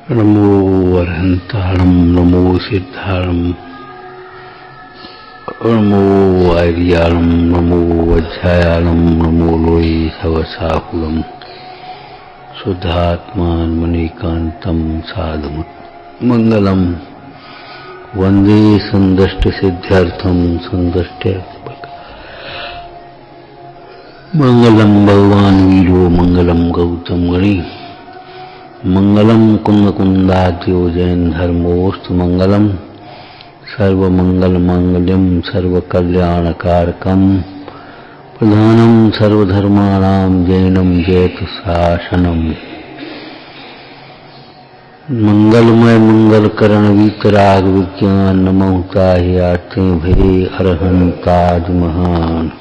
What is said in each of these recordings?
नमो अरहंताणं नमो सिद्धाणं नमो आर्याणं नमो वज्रायाणं नमो लोये सवसाहुरं शुद्धात्मान मणिकान्तं साधुमंगलम वंदे संदष्ट सिद्ध्यर्थम संदष्टे मंगलम भगवान वीरो मंगलम गौतम गणी मंगलम कुंद कुंदाद्यो जैन धर्मोस्तु मंगलम सर्वमंगल मांगल्यम सर्वकल्याणकारकम प्रधानम सर्वधर्माणां जैनम जयत शासनम मंगलमय मंगलकरण वीतराग विज्ञान नमोता ही आते भे अरहंताज महान।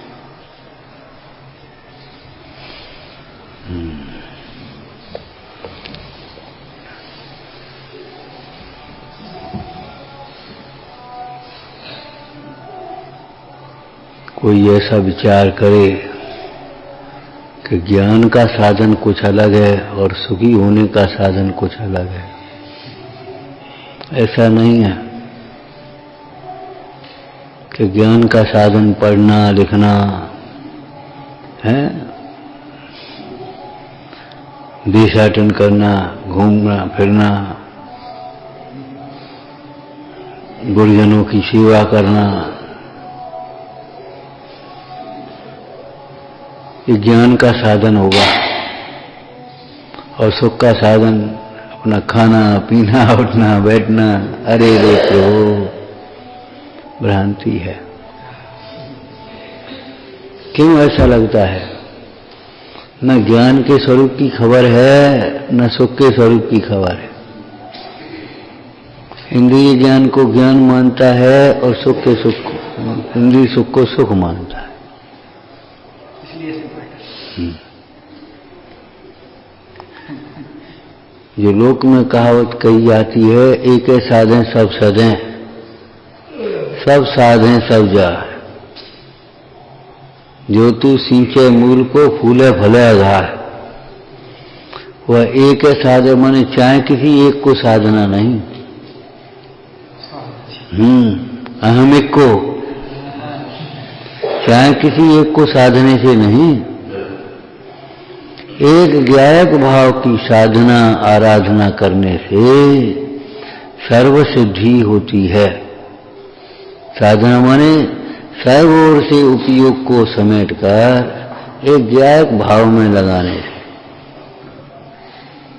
कोई ऐसा विचार करे कि ज्ञान का साधन कुछ अलग है और सुखी होने का साधन कुछ अलग है, ऐसा नहीं है कि ज्ञान का साधन पढ़ना लिखना है, देशाटन करना, घूमना फिरना, गुरुजनों की सेवा करना, ये ज्ञान का साधन होगा। और सुख का साधन अपना खाना पीना उठना बैठना, अरे देखो भ्रांति है। क्यों ऐसा लगता है? न ज्ञान के स्वरूप की खबर है न सुख के स्वरूप की खबर है। इंद्रिय ज्ञान को ज्ञान मानता है और सुख के सुख को, इंद्रिय सुख को सुख मानता है। जो लोक में कहावत कही जाती है, एक साधें सब सदें, सब साधें सब जा। जो तू सींचे मूल को फूले फले आधार। वह एक साधे माने चाहे किसी एक को साधना नहीं, अहमिक को, चाहे किसी एक को साधने से नहीं, एक ज्ञायक भाव की साधना आराधना करने से सर्व सिद्धि होती है। साधना माने सर्व ओर से उपयोग को समेटकर एक ज्ञायक भाव में लगाने से,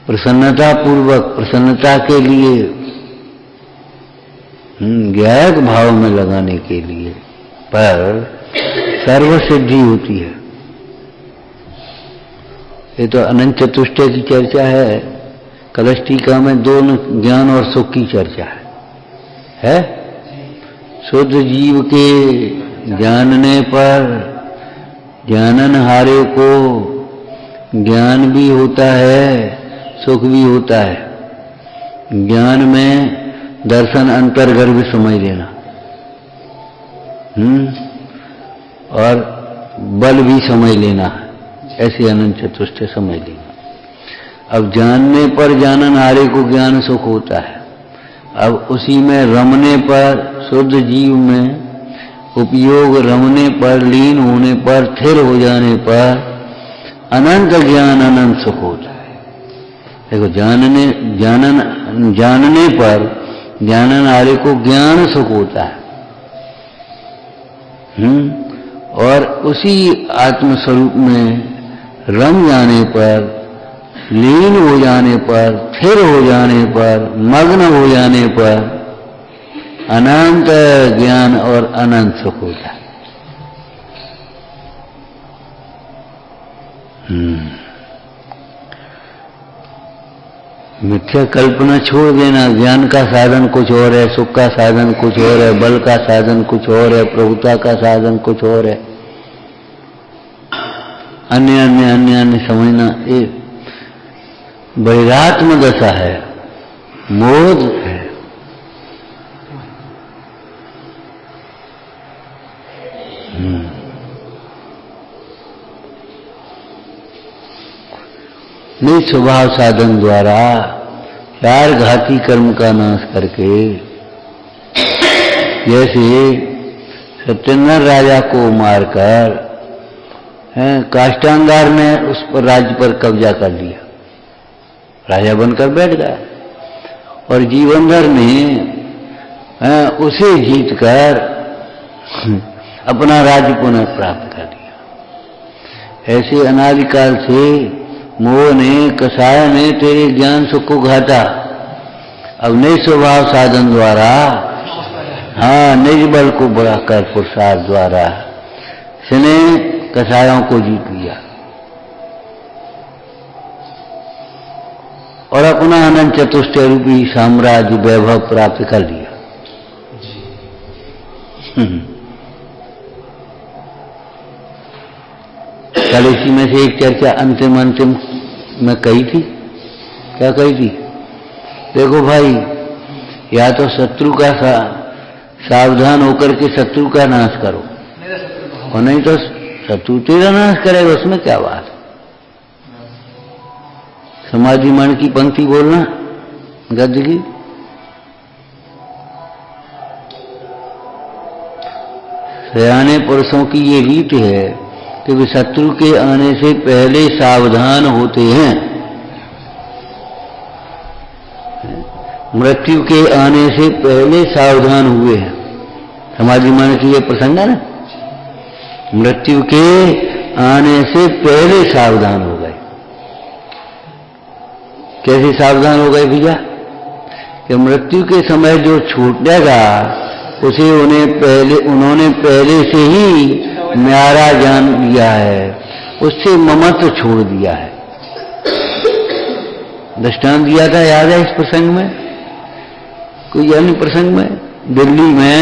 प्रसन्नता पूर्वक, प्रसन्नता के लिए, ज्ञायक भाव में लगाने के लिए, पर सर्व सिद्धि होती है। ये तो अनंत चतुष्टय की चर्चा है। कलश टीका में दोनों ज्ञान और सुख की चर्चा है? शुद्ध जीव के जानने पर जानन हारे को ज्ञान भी होता है, सुख भी होता है। ज्ञान में दर्शन अंतर्गर्भ समझ लेना, और बल भी समझ लेना, ऐसे अनंत चतुष्टय समझ लेना। अब जानने पर जानन हारे को ज्ञान सुख होता है। अब उसी में रमने पर, शुद्ध जीव में उपयोग रमने पर, लीन होने पर, स्थिर हो जाने पर अनंत ज्ञान अनंत सुख होता है। देखो, जानने पर जानन हारे को ज्ञान सुख होता है, और उसी आत्मस्वरूप में रम जाने पर, लीन हो जाने पर, स्थिर हो जाने पर, मग्न हो जाने पर अनंत ज्ञान और अनंत सुख होता है। मिथ्या कल्पना छोड़ देना। ज्ञान का साधन कुछ और है, सुख का साधन कुछ और है, बल का साधन कुछ और है, प्रभुता का साधन कुछ और है। अन्य अन्य अन्य अन्य समझना ये बहिरात्म दशा है, मोह है। निज स्वभाव साधन द्वारा चार घाती कर्म का नाश करके, जैसे सत्येंद्र राजा को मारकर काष्टांगार ने उस पर राज्य पर कब्जा कर लिया, राजा बनकर बैठ गया, और जीवनधर ने उसे जीतकर अपना राज्य पुनः प्राप्त कर लिया। ऐसे अनादिकाल से मोह ने, कसाय ने तेरे ज्ञान सुख को घाटा, अब निज स्वभाव साधन द्वारा, निज बल को बढ़ाकर पुरुषार्थ द्वारा इसने कसायों को जीत लिया और अपना अनंत चतुष्टय रूपी साम्राज्य वैभव प्राप्त कर लिया। कल इसी में से एक चर्चा अंतिम में कही थी। क्या कही थी? देखो भाई, या तो शत्रु का सावधान होकर के शत्रु का नाश करो, और नहीं तो शत्रु तेरा नाश करेगा, उसमें क्या बात। समाधि मन की पंक्ति बोलना गद्य की, सयाने पुरुषों की ये रीत है कि वे शत्रु के आने से पहले सावधान होते हैं। मृत्यु के आने से पहले सावधान हुए हैं। समाधि मन की ये प्रसंग है ना, मृत्यु के आने से पहले सावधान हो गए। कैसे सावधान हो गए भैया? कि मृत्यु के समय जो छूटेगा उसे उन्होंने पहले से ही न्यारा जान लिया है, उससे ममत्व छोड़ दिया है। दृष्टांत दिया था, याद है इस प्रसंग में? कोई अन्य प्रसंग में दिल्ली में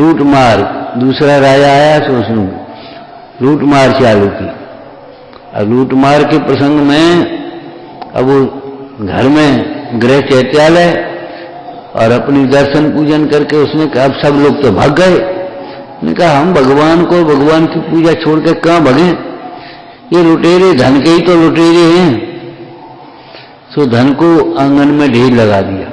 लूट मार, दूसरा राजा आया तो उसने लूट मार चालू की। अब लूट मार के प्रसंग में अब वो घर में गृह चैत्यालय और अपनी दर्शन पूजन करके उसने कहा, अब सब लोग तो भाग गए। उसने कहा हम भगवान को, भगवान की पूजा छोड़ के कहां भगे? ये लुटेरे धन के ही तो लुटेरे हैं। सो धन को आंगन में ढेर लगा दिया,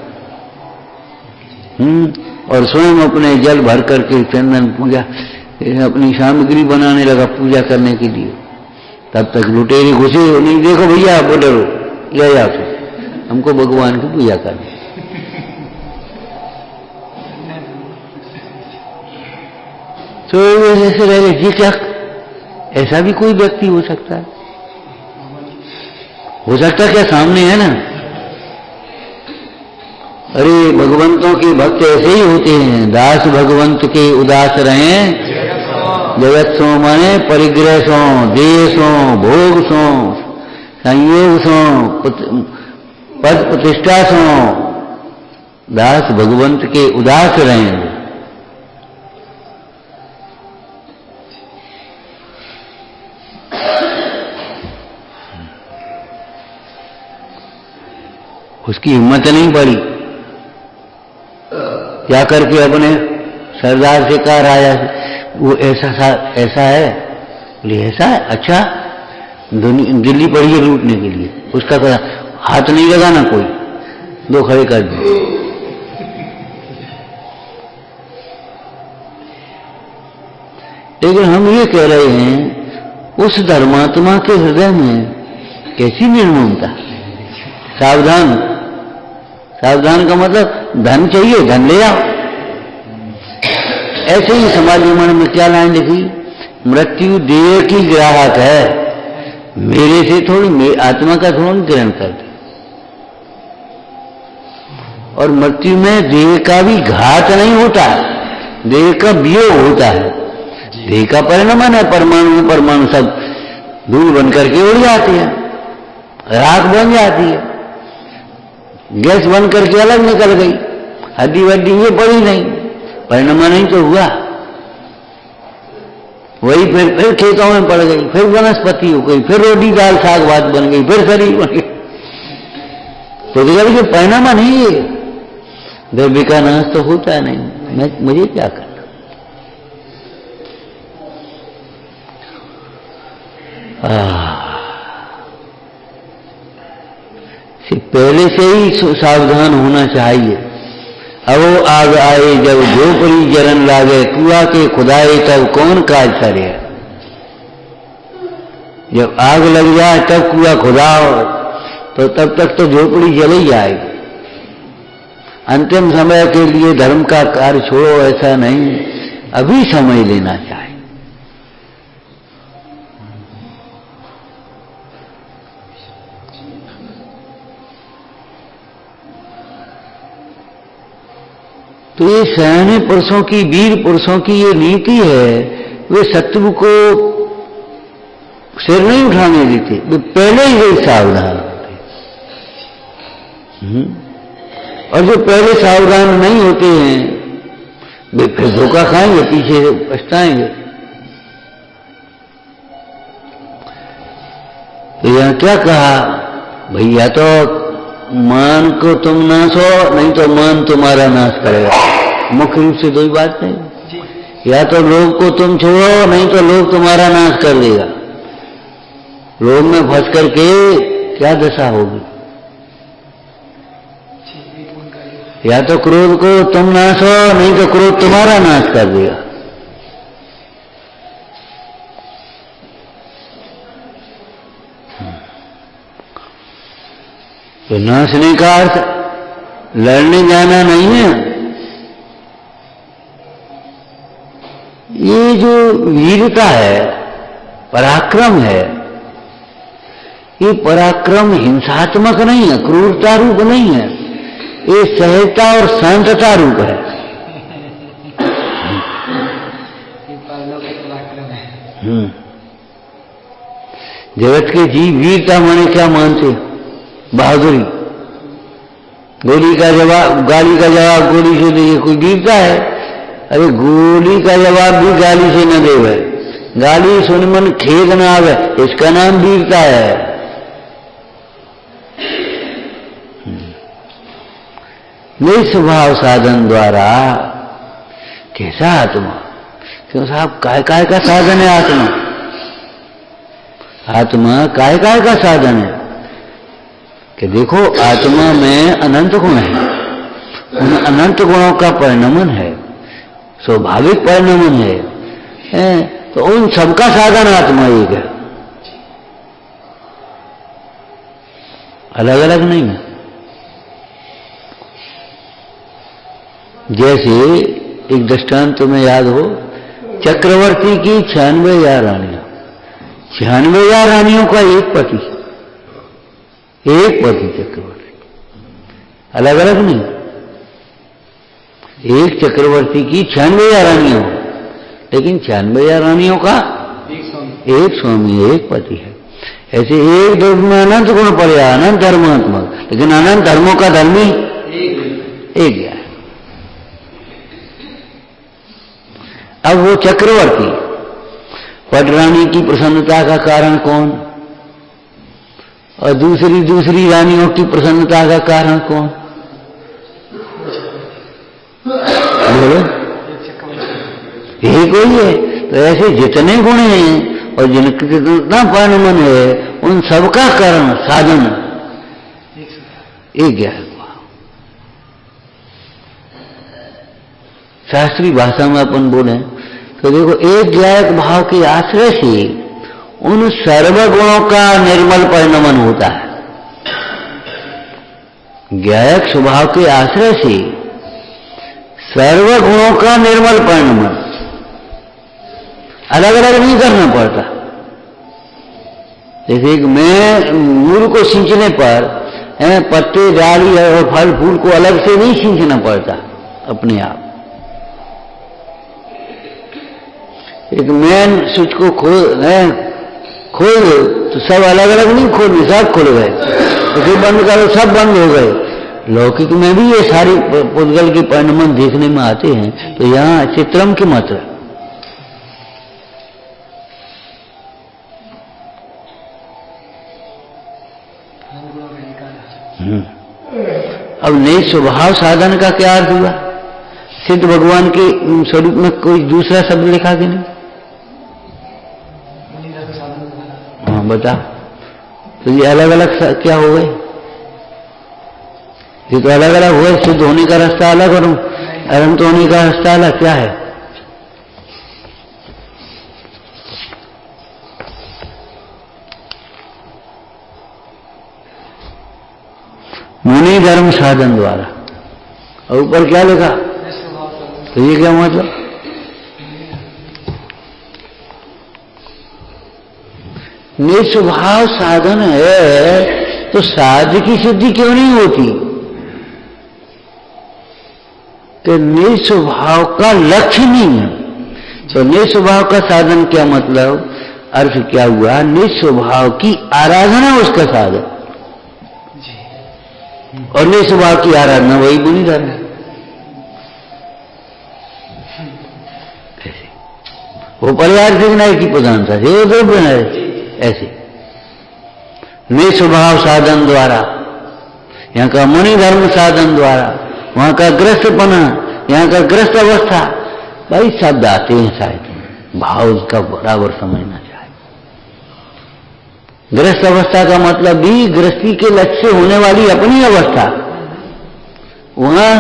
और स्वयं अपने जल भर करके चंदन पूजा अपनी सामग्री बनाने लगा पूजा करने के लिए। तब तक लुटेरे घुसे, नहीं देखो भैया आप डरो, या तो हमको भगवान की पूजा करनी। तो ऐसे रह गए। ये क्या, ऐसा भी कोई व्यक्ति हो सकता है? हो सकता क्या? सामने है ना। अरे भगवंतों के भक्त ऐसे ही होते हैं। दास भगवंत के उदास रहें, जगत सो माने परिग्रह सो, देह सो, भोग सो, संयोग सो, पद प्रतिष्ठा सो, दास भगवंत के उदास रहें। उसकी हिम्मत नहीं पड़ी, क्या करके अपने सरदार से कहा, राजा से, वो ऐसा है? बोले ऐसा है, अच्छा। दिल्ली पड़ी है लूटने के लिए, उसका हाथ नहीं लगाना कोई, दो खड़े कर दिए। लेकिन हम ये कह रहे हैं, उस धर्मात्मा के हृदय में कैसी निर्ममता। सावधान, सावधान का मतलब धन चाहिए, धन ले आओ। ऐसे ही समाधि मन में क्या लाइन लिखी? मृत्यु देह की ग्राहक है, मेरे से थोड़ी, आत्मा का थोड़ा ग्रहण करते। और मृत्यु में देह का भी घात नहीं होता, देह का वियोग होता है। देह का परिणाम है, परमाणु परमाणु सब धूल बन करके उड़ जाती है, राख बन जाती है, गैस बन करके अलग निकल गई, हड्डी वड्डी ये पड़ी नहीं, परिणाम नहीं तो हुआ। वही फिर खेतों में पड़ गई, फिर वनस्पति हो गई, फिर रोटी दाल साग भात बन गई, फिर शरीर बन गई। तो देखा परिणाम नहीं है, द्रव्य का नाश तो होता नहीं, मुझे क्या करना। पहले से ही सावधान होना चाहिए। अब वो आग आए जब झोपड़ी जरन लागे, कुआ के खुदाए तब कौन काज करे। जब आग लग जाए तब कुआ खुदाओ, तो तब तक तो झोपड़ी जल ही जाएगी। अंतिम समय के लिए धर्म का कार्य छोड़ो, ऐसा नहीं, अभी समय लेना चाहिए। तो ये सयाने पुरुषों की, वीर पुरुषों की ये नीति है, वे शत्रु को सिर नहीं उठाने देते, वे पहले ही वही सावधान होते। और जो पहले सावधान नहीं होते हैं वे फिर धोखा खाएंगे, पीछे पछताएंगे। तो यहां क्या कहा, भैया तो मान को तुम नाश हो, नहीं तो मान तुम्हारा नाश करेगा। मुख्य रूप से दो ही बात है, या तो लोभ को तुम छोड़ो, नहीं तो लोभ तुम्हारा नाश कर देगा। लोभ में फंस करके क्या दशा होगी। या तो क्रोध को तुम नाश हो, नहीं तो क्रोध तुम्हारा नाश कर देगा। तो नाशने का अर्थ लड़ने जाना नहीं है। ये जो वीरता है, पराक्रम है, ये पराक्रम हिंसात्मक नहीं है, क्रूरता रूप नहीं है, ये सहजता और शांतता रूप है। जगत के जीव वीरता माने क्या मानते, बहादुरी। गोली का जवाब, गाली का जवाब गोली से दे, कोई वीरता है? अरे गोली का जवाब भी गाली से न देवे, गाली सुन मन खेद न आवे, इसका नाम वीरता है। निस्वभाव साधन द्वारा कैसा आत्मा, क्यों साहब काय काय का साधन है आत्मा। आत्मा काय काय का साधन है कि देखो आत्मा में अनंत गुण है, उन अनंत गुणों का परिणमन है, स्वाभाविक परिणमन है, तो उन सबका साधन आत्मा एक है, अलग अलग नहीं है। जैसे एक दृष्टांत तुम्हें याद हो, चक्रवर्ती की 96 रानियां, 96 रानियों का एक पति, एक पति चक्रवर्ती, अलग अलग नहीं। एक चक्रवर्ती की 96 रानियां, लेकिन 96 रानियों का एक स्वामी, एक पति है। ऐसे एक दो में अनंत गुण पड़े, अनंत धर्मात्मक, लेकिन अनंत धर्मों का धर्मी एक है। अब वो चक्रवर्ती पटरानी की प्रसन्नता का कारण कौन, और दूसरी रानियों की प्रसन्नता का कारण कौन, बोलो? यही कोई है। तो ऐसे जितने गुण हैं और जिनका जितना परिणमन है, उन सबका कारण साधन एक है। शास्त्रीय भाषा में अपन बोले तो देखो, एक ज्ञायक भाव के आश्रय से उन सर्वगुणों का निर्मल परिणमन होता है। ज्ञायक स्वभाव के आश्रय से सर्वगुणों का निर्मल परिणमन, अलग अलग नहीं करना पड़ता। जैसे मैं मूल को सींचने पर पत्ते, डाली और फल फूल को अलग से नहीं सींचना पड़ता अपने आप। एक मेन स्विच को खोल दो तो सब अलग अलग नहीं खोल, सब खुल गए, उसे बंद करो सब बंद हो गए। लौकिक में भी ये सारी पुद्गल के परिणमन देखने में आते हैं। तो यहाँ चित्रम की मात्रा, अब नए स्वभाव साधन का क्या अर्थ हुआ? सिद्ध भगवान के स्वरूप में कोई दूसरा शब्द लिखा कि नहीं? हाँ बता, तो ये अलग अलग क्या हो गए? ये तो अलग अलग हुआ। शुद्ध होने का रास्ता अलग और अनंत होने का रास्ता अलग। क्या है? मुनि धर्म साधन द्वारा। और ऊपर क्या लिखा? तो ये क्या मतलब? निस्वभाव साधन है तो साध की सिद्धि क्यों नहीं होती? तो निस्वभाव का लक्ष्य नहीं है। तो निस्वभाव का साधन क्या मतलब? अर्थ क्या हुआ? निस्वभाव की आराधना उसका साधन, और निस्वभाव की आराधना वही मुनि धर्म है। वो परिवार देखना की प्रधानता से वो द्रव्य है। ऐसे निस्वभाव साधन द्वारा, यहाँ का मुनि धर्म साधन द्वारा, वहां का ग्रस्तपना, यहाँ का ग्रस्त अवस्था, भाई शब्द आते हैं शायद, भाव उसका बराबर समझना चाहिए। ग्रस्त अवस्था का मतलब भी गृहस्थी के लक्ष्य होने वाली अपनी अवस्था। वहां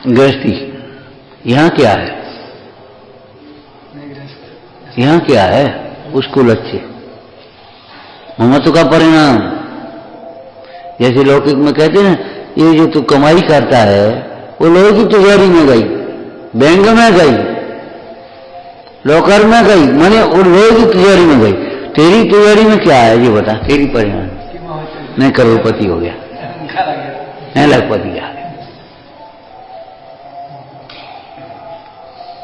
गृहस्थी, यहां क्या है? यहां क्या है? उसको लक्ष्य, ममत्व का परिणाम। जैसे लौकिक में कहते हैं ना, ये जो तू कमाई करता है वो लोहे की तिजोरी में गई, बैंक में गई, लॉकर में गई, माने वो लोहे की तिजोरी में गई। तेरी तिजोरी में क्या है ये बता? तेरी परिणाम मैं करोड़पति हो गया, मैं लखपति आ गया।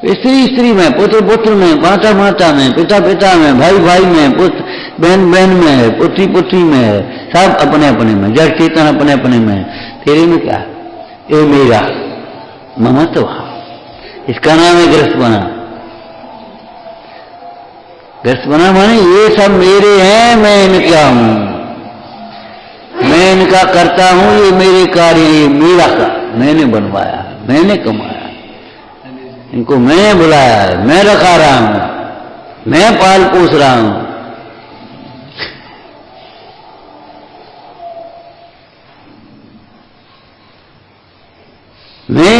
स्त्री स्त्री में, पुत्र पुत्र में, माता माता में, पिता पिता में, भाई भाई में, पुत्र बहन बहन में है, पुत्री पुत्री में है, सब अपने अपने में, जड़ चेतन अपने अपने में। तेरे में क्या? ये मेरा ममत्व, इसका नाम है ग्रस्त बना। ग्रस्त बना माने ये सब मेरे हैं, मैं इनका हूं, मैं इनका करता हूं, ये मेरे कार्य, ये मेरा का, मैंने बनवाया, मैंने कमाया, इनको मैंने बुलाया है, मैं रखा रहा हूं, मैं पाल पोस रहा हूं। मैं,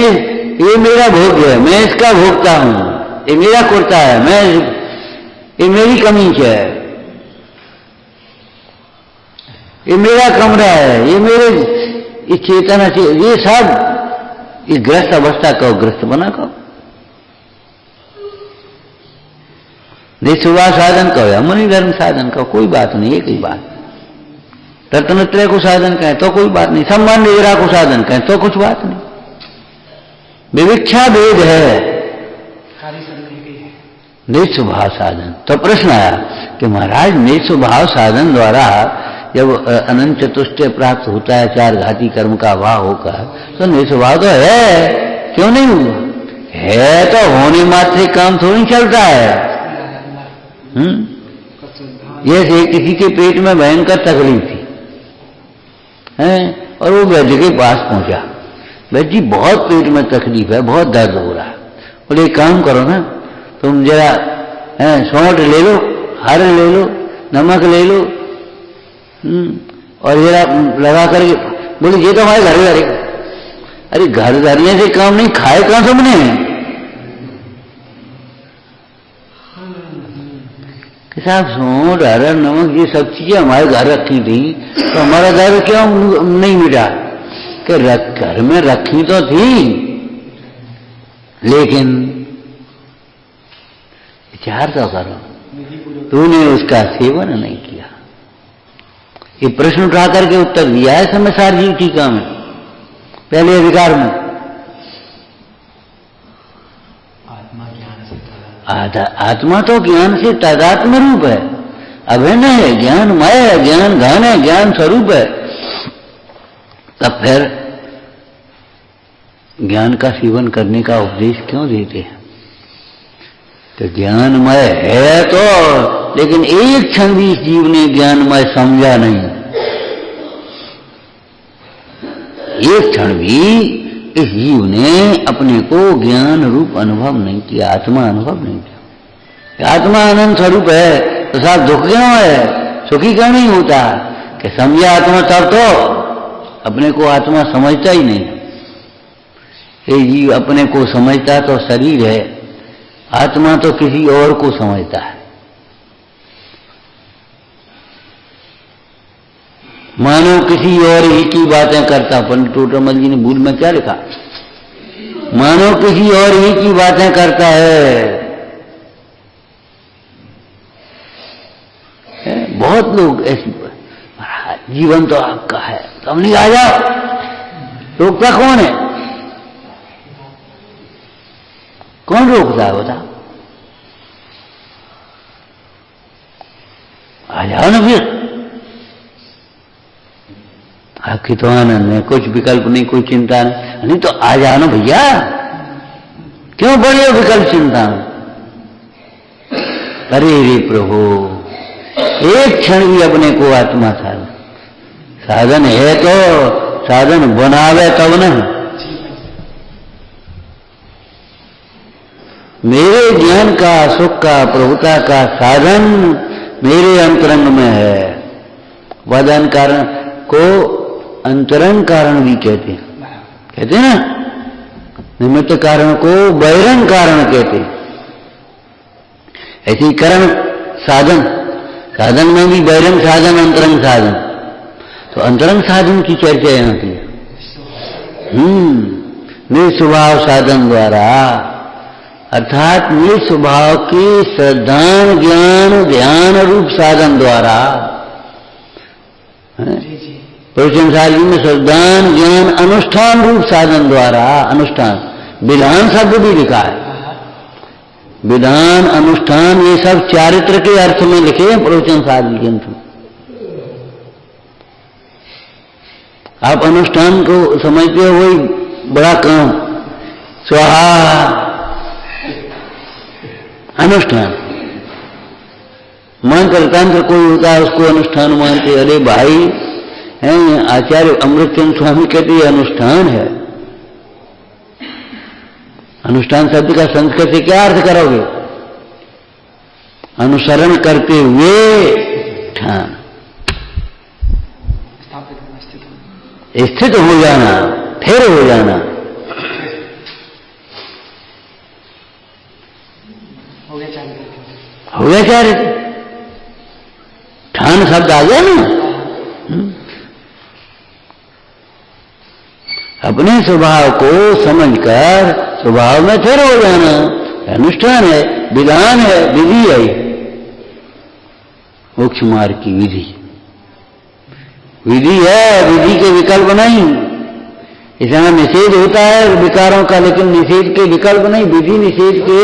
ये मेरा भोग है, मैं इसका भोगता हूं, ये मेरा कुर्ता है, मैं, ये मेरी कमीज है, ये मेरा कमरा है, ये मेरे, ये चेतना, ये सब, ये ग्रस्त अवस्था का ग्रस्त बना का। निस्वभाव साधन का या मुनि धर्म साधन का कोई बात नहीं, एक ही बात। रत्नत्रय को साधन कहें तो कोई बात नहीं, संबंध एरा को साधन कहें तो कुछ बात नहीं। विविक्षा भेद है निस्वभाव साधन। तो प्रश्न आया कि महाराज निस्वभाव साधन द्वारा जब अनंत चतुष्टय प्राप्त होता है, चार घाती कर्म का वाह होकर, तो निस्वभाव तो है, क्यों नहीं हुआ? है तो होने मात्र काम थोड़ी चलता है। जैसे किसी के पेट में भयंकर तकलीफ थी है, और वो वैद्य के पास पहुंचा, वैद्य जी बहुत पेट में तकलीफ है, बहुत दर्द हो रहा है। बोले एक काम करो ना, तुम जरा सौंठ ले लो, हर ले लो, नमक ले लो, और जरा लगा करके, बोले ये तो हमारे घर धरेगा। अरे घर धरने से काम नहीं, खाए कहां तुमने? साहब सौंठ हरा नमक ये सब चीजें हमारे घर रखी थी, तो हमारा घर क्यों नहीं मिटा? कि घर में रखी तो थी, लेकिन विचार तो करो, तूने उसका सेवन नहीं किया। ये प्रश्न उठा करके उत्तर दिया है समसार जी टीका में, पहले अधिकार में। आत्मा तो ज्ञान से तादात्म्य रूप है, अभिन्न है, ज्ञानमय है, ज्ञान घन है, ज्ञान स्वरूप है। तब फिर ज्ञान का सेवन करने का उपदेश क्यों देते हैं? तो ज्ञानमय है तो, लेकिन एक क्षण भी इस जीव ने ज्ञानमय समझा नहीं, एक क्षण भी इस जीव ने अपने को ज्ञान रूप अनुभव नहीं किया, आत्मा अनुभव नहीं किया। आत्मा आनंद स्वरूप है तो साहब दुख क्यों है? सुखी क्यों नहीं होता? कि समझे आत्मा तब तो अपने को आत्मा समझता ही नहीं। ये जीव अपने को समझता तो शरीर है, आत्मा तो किसी और को समझता है। मानो किसी और ही की बातें करता। पंडित टोटरमल जी ने भूल में क्या लिखा, मानो किसी और ही की बातें करता है। बहुत लोग ऐसी, जीवन तो आपका है, तुम नहीं आ जाओ, रोकता कौन है? कौन रोकता है बता? आ जाओ ना फिर, आपकी तो आनंद है, कुछ विकल्प नहीं, कोई चिंता नहीं तो आ जाओ ना भैया, क्यों बड़ी हो विकल्प चिंता में? अरे रे प्रभु, एक क्षण भी अपने को आत्मा साधन है तो साधन बनावे तब न। मेरे ज्ञान का, सुख का, प्रभुता का साधन मेरे अंतरंग में है। वदन कारण को अंतरंग कारण भी कहते हैं ना, निमित्त कारण को बहिरंग कारण कहते हैं। ऐसी करण साधन, साधन में भी बहिरंग साधन, अंतरंग साधन। तो अंतरंग साधन की चर्चा यहां की। निस्वभाव साधन द्वारा, अर्थात निस्वभाव के श्रद्धान ज्ञान ध्यान रूप साधन द्वारा, प्रवचन साधन में श्रद्धान ज्ञान अनुष्ठान रूप साधन द्वारा, अनुष्ठान विधान शब्द भी लिखा है, विधान अनुष्ठान ये सब चारित्र के अर्थ में लिखे हैं प्रवचन साधन के अंत में। आप अनुष्ठान को समझते हो वही बड़ा काम, स्वाहा अनुष्ठान। मंत्र तंत्र कोई होता है उसको अनुष्ठान मानते। अरे भाई हैं, आचार्य अमृतचंद स्वामी कहते हैं अनुष्ठान है। अनुष्ठान शब्द का संस्कृत से क्या अर्थ करोगे? अनुसरण करते हुए ठान, स्थित हो जाना, फिर हो जाना। हो गया चारित्र, ठान शब्द आ गया ना। अपने स्वभाव को समझकर स्वभाव में फिर हो जाना, अनुष्ठान है, विधान है, विधि है, मोक्ष मार्ग की विधि, विधि है, विधि के विकल्प नहीं। इसमें निषेध होता है विकारों का, लेकिन निषेध के विकल्प नहीं, विधि निषेध के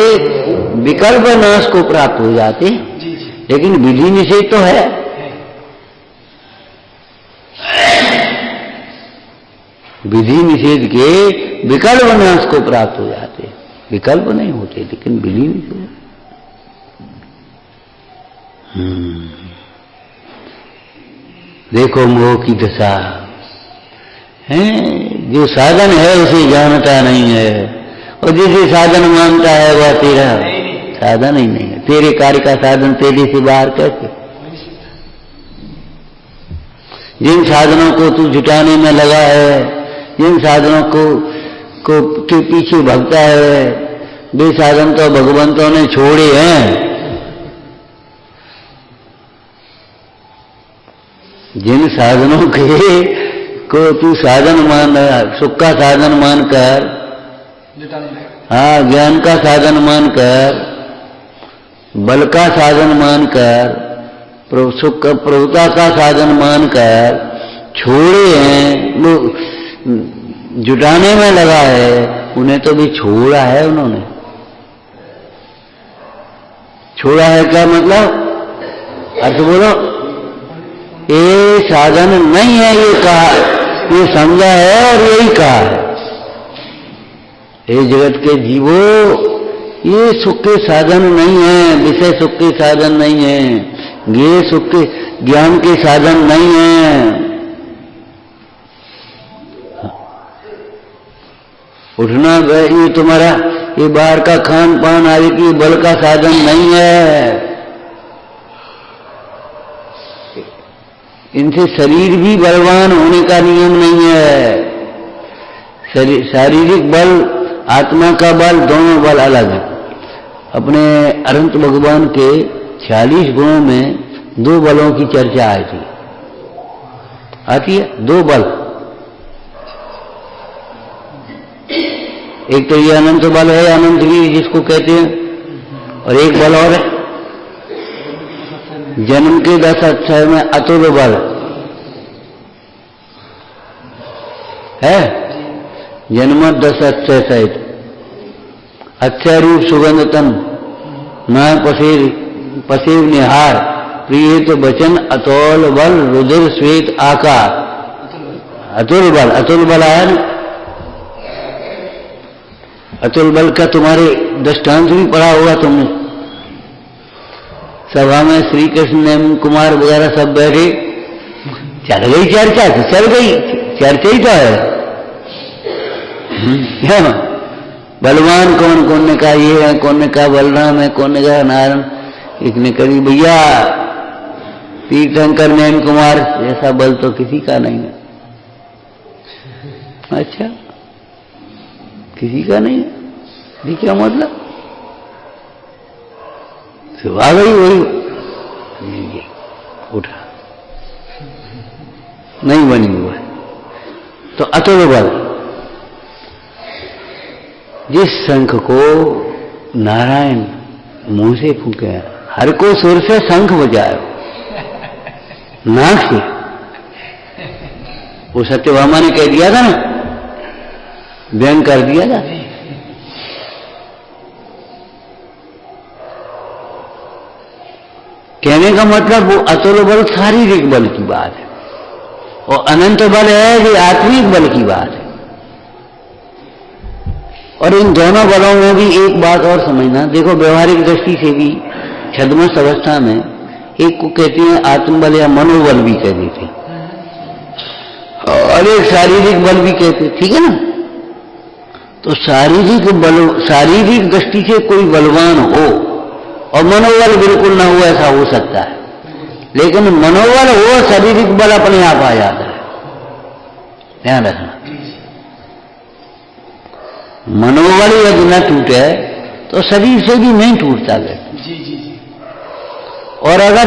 विकल्प नाश को प्राप्त हो जाते, लेकिन विधि निषेध तो है। विधि निषेध के विकल्प नाश को प्राप्त हो जाते, विकल्प नहीं होते, लेकिन विधि निषेध। देखो मोह की दशा है, जो साधन है उसे जानता नहीं है, और जिसे साधन मानता है वह तेरा साधन ही नहीं है। तेरे कार्य का साधन तेरे से बाहर कैसे? जिन साधनों को तू जुटाने में लगा है, जिन साधनों को के पीछे भगता है, वे साधन तो भगवंतों ने छोड़े हैं। जिन साधनों के को तू साधन मान, सुख का साधन मानकर, हाँ ज्ञान का साधन मानकर, बल का साधन मानकर, सुख का प्रभुता का साधन मानकर छोड़े हैं, वो जुटाने में लगा है, उन्हें तो भी छोड़ा है। उन्होंने छोड़ा है क्या मतलब? अर्थ बोलो। ये साधन नहीं है ये कहा, ये समझा है और यही कहा है। ये जगत के जीवो, ये सुख के साधन नहीं है, विषय सुख के साधन नहीं है, ये सुख के ज्ञान के साधन नहीं है। उठना ये तुम्हारा ये बाहर का खान पान आदि की बल का साधन नहीं है। इनसे शरीर भी बलवान होने का नियम नहीं है। शारीरिक बल, आत्मा का बल, दोनों बल अलग है। अपने अनंत भगवान के 46 गुणों में 2 बलों की चर्चा आती है 2 बल। एक तो ये अनंत बल है, अनंत वीर जिसको कहते हैं, और एक बल और है जन्म के 10 अक्षय में अतुल बल है। जन्म 10 अक्षय सहित अक्षय रूप सुगंध तन न पसेव निहार प्रिय तो बचन अतुल बल रुधिर श्वेत आकार। अतुल बल आया ना। अतुल बल का तुम्हारे दृष्टांत भी पढ़ा होगा तुमने। सभा में श्री कृष्ण नेम कुमार वगैरह सब बैठे, चल गई चर्चा, तो चल गई चर्चा ही तो है। क्या बलवान कौन, कौन ने कहा ये है, कौन ने कहा बलराम है, कौन ने कहा नारायण, एक ने कही भैया तीर्थंकर नेम कुमार ऐसा बल तो किसी का नहीं है। अच्छा, किसी का नहीं है, ये क्या मतलब? तो आ गई वही उठा, नहीं बनी हुआ। तो अतुल बल, जिस शंख को नारायण मुंह से फूके, हर को सुर से शंख बजाए नाक से, वो सत्यभामा ने कह दिया था ना, व्यंग कर दिया था। कहने का मतलब वो अतुल बल शारीरिक बल की बात है, और अनंत बल है ये आत्मिक बल की बात है। और इन दोनों बलों में भी एक बात और समझना, देखो व्यवहारिक दृष्टि से भी छद्मस अवस्था में एक को कहते हैं आत्मबल या मनोबल भी कह देते, और एक शारीरिक बल भी कहते, ठीक है ना। तो शारीरिक दृष्टि से कोई बलवान हो और मनोबल बिल्कुल ना हो, ऐसा हो सकता है, लेकिन मनोबल हो शारीरिक बल अपने आप आ जाता है। ध्यान रखना, मनोबल यदि न टूटे तो शरीर से भी नहीं टूटता है। और अगर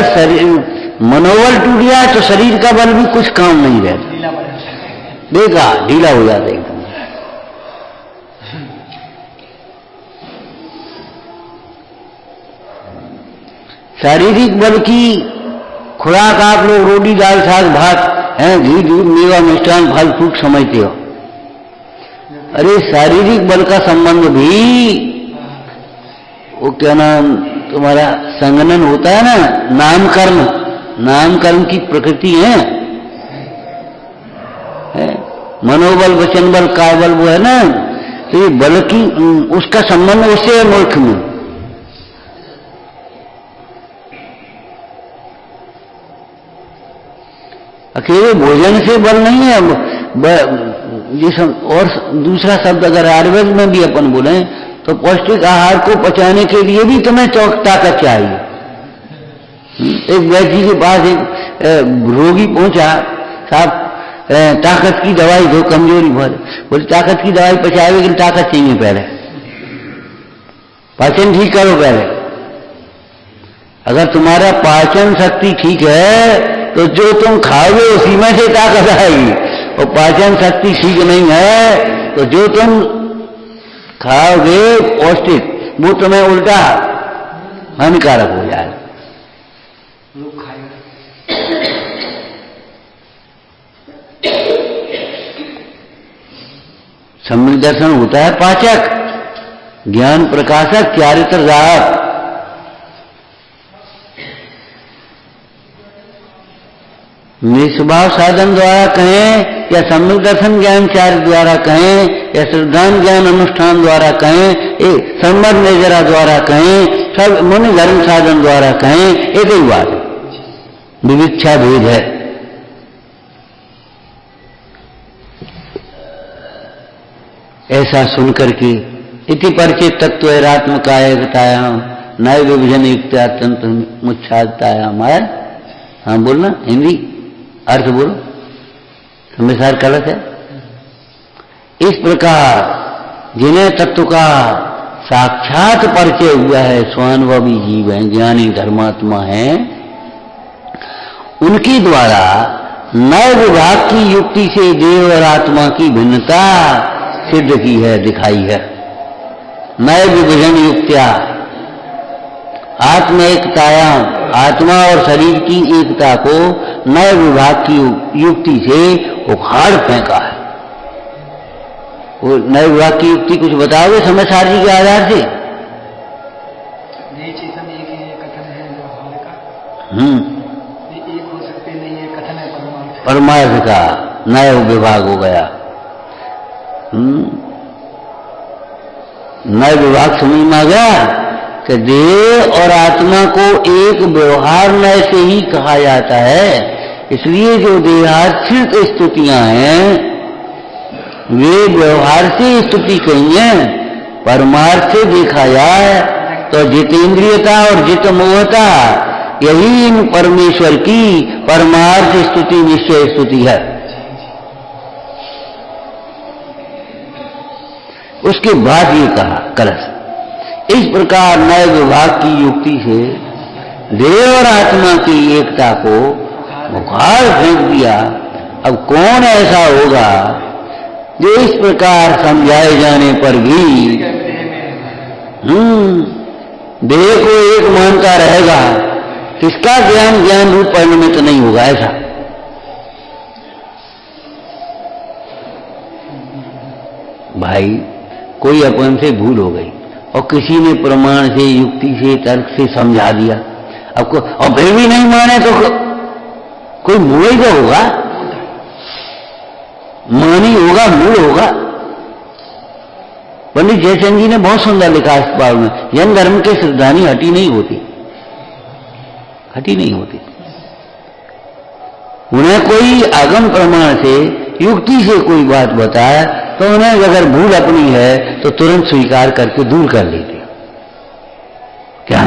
मनोबल टूट जाए तो शरीर का बल भी कुछ काम नहीं रहता, देखा ढीला हो जाता एकदम। शारीरिक बल की खुराक आप लोग रोटी दाल साग भात हैं, घी दूध मेवा मिष्ठान फल फ्रूट समझते हो। अरे शारीरिक बल का संबंध भी वो क्या नाम तुम्हारा संगनन होता है ना, नामकर्म की प्रकृति है। मनोबल वचन बल काय बल वो है ना, तो ये बल की उसका संबंध उससे है मूर्ख में। अकेले भोजन से बल नहीं है, जिस और दूसरा शब्द अगर आयुर्वेद में भी अपन बोले तो पौष्टिक आहार को पचाने के लिए भी तुम्हें ताकत चाहिए। एक वैद्य जी के पास एक रोगी पहुंचा, साहब ताकत की दवाई दो, कमजोरी बहुत, बोले ताकत की दवाई पचाए लेकिन ताकत चाहिए, पहले पाचन ठीक करो पहले। अगर तुम्हारा पाचन शक्ति ठीक है तो जो तुम खाओगे उसी में से ताकत आएगी, और पाचन शक्ति ठीक नहीं है तो जो तुम खाओगे पौष्टिक वो तुम्हें उल्टा हानिकारक हो जाएगा। सम्यक दर्शन होता है पाचक, ज्ञान प्रकाशक, चारित्र राहक। निस्वभाव साधन द्वारा कहें या सम्यक दर्शन ज्ञान चार्य द्वारा कहें या श्रद्धान ज्ञान अनुष्ठान द्वारा कहें, संबंध नजरा द्वारा कहें, सब मुनि धर्म साधन द्वारा कहें, एक ही बात, विविक्षा भेद है। ऐसा सुनकर के इति परिचित तत्व रात्मकायतायाम नय विभजन युक्त्या तंत्र मुच्छादतायाम। हाँ बोलना हिंदी। अर्थ बोलो, हमेशा गलत है। इस प्रकार जिन्हें तत्व का साक्षात परिचय हुआ है, स्वानुभवी जीव हैं, ज्ञानी धर्मात्मा हैं, उनके द्वारा नए विभाग की युक्ति से देव और आत्मा की भिन्नता सिद्ध की है, दिखाई है। नए विभजन युक्त्या आत्म एकतायाम, आत्मा और शरीर की एकता को नए विभाग की युक्ति से उखाड़ फेंका है। वो नए विभाग की युक्ति कुछ बताओगे समय सारणी के आधार से? चेतन एक ही कथन है व्यवहार का, एक हो सकते नहीं, ये कथन है परमार्थ का नया विभाग हो गया। नए विभाग समझ में आ गया कि देह और आत्मा को एक व्यवहार नय से ही कहा जाता है। इसलिए जो देहाश्रित स्तुतियां हैं वे व्यवहार से स्तुति कही है। परमार्थ से देखा जाए तो जितेंद्रियता और जितमोहता यही इन परमेश्वर की परमार्थ स्तुति निश्चय स्तुति है। उसके बाद ये कहा कलश, इस प्रकार नए विभाग की युक्ति से देह और आत्मा की एकता को उखाड़ फेंक दिया। अब कौन ऐसा होगा जो इस प्रकार समझाए जाने पर भी देह को एक मानता रहेगा? किसका ज्ञान ज्ञान रूप परिणमित नहीं होगा? ऐसा भाई कोई अपन से भूल हो गई और किसी ने प्रमाण से युक्ति से तर्क से समझा दिया, अब और फिर भी नहीं माने तो कोई मूल ही तो होगा, मानी होगा, मूल होगा। पंडित जयचंद जी ने बहुत सुंदर लिखा इस बार में, जैन धर्म के श्रद्धानी हटी नहीं होती, हटी नहीं होती। उन्हें कोई आगम प्रमाण से युक्ति से कोई बात बताया तो उन्हें अगर भूल अपनी है तो तुरंत स्वीकार करके दूर कर लेते क्या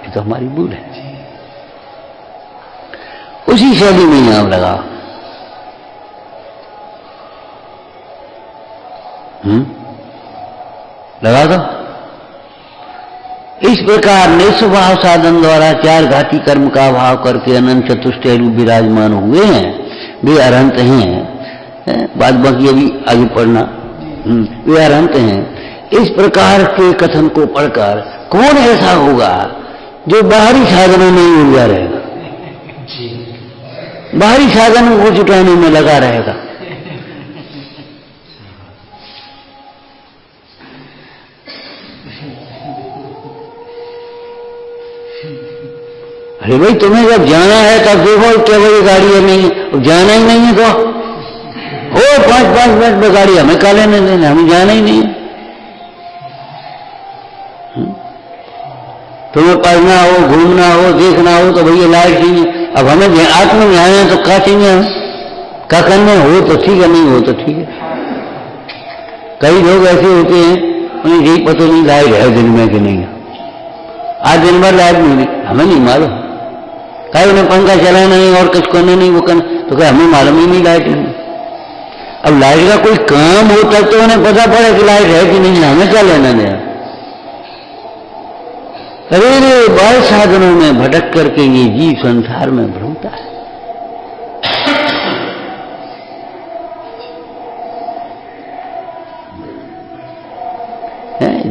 ये तो हमारी भूल है। उसी शैली में यहां लगाओ। लगा दो। इस प्रकार निस्वभाव साधन द्वारा चार घाती कर्म का भाव करके अनंत चतुष्टय रूप विराजमान हुए हैं, वे अरहंत हैं। बाद बाकी अभी आगे पढ़ना, वे अरहंत हैं। इस प्रकार के कथन को पढ़कर कौन ऐसा होगा जो बाहरी साधनों में ही उलझा रहेगा, बाहरी साधनों को जुटाने में लगा रहेगा? अरे भाई तुम्हें जब जाना है तब देखो क्या भाई गाड़ी है नहीं, जाना ही नहीं है तो हो 5-5 मिनट में गाड़ी हमें का लेने देना, हमें जाना ही नहीं है। तुम्हें पढ़ना हो, घूमना हो, देखना हो तो भैया लाइट चाहिए। अब हमें आत्म में आए हैं तो क्या चाहिए, क्या करना हो तो ठीक है, नहीं हो तो ठीक है। कई लोग ऐसे होते हैं उन्हें यही पता नहीं लाइट है दिन में कि नहीं है, आज दिन भर लाइट नहीं, हमें नहीं मालूम। कहीं उन्हें पंखा चलाना नहीं और कुछ करना नहीं, वो करना तो क्या हमें मालूम ही नहीं लाइट नहीं। अब लाइट का कोई काम हो तब तो उन्हें पता पड़े कि लाइट है कि नहीं, हमें क्या लेना देना। अरे बाल साधनों में भटक करके ये जीव संसार में भ्रमता है।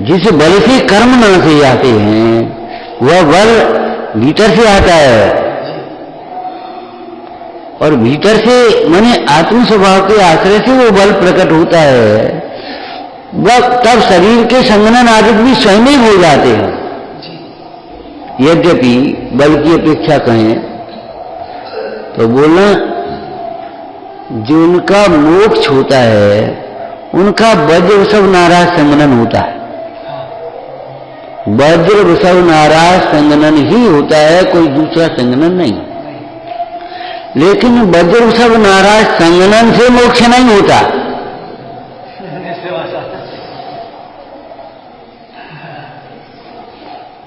जिस बल से कर्म नासे जाते हैं वह बल भीतर से आता है, और भीतर से माने आत्म स्वभाव के आश्रय से वो बल प्रकट होता है। वह तब शरीर के संगठन आदि भी स्वयं ही हो जाते हैं। यद्यपि बल की अपेक्षा कहें तो बोलना जो उनका मोक्ष होता है उनका वज्र वृषभ नाराज संगठन होता है। वज्र वृषभ नाराज संगठन ही होता है, कोई दूसरा संगठन नहीं। लेकिन वज्र वृषभ नाराज संगठन से मोक्ष नहीं होता।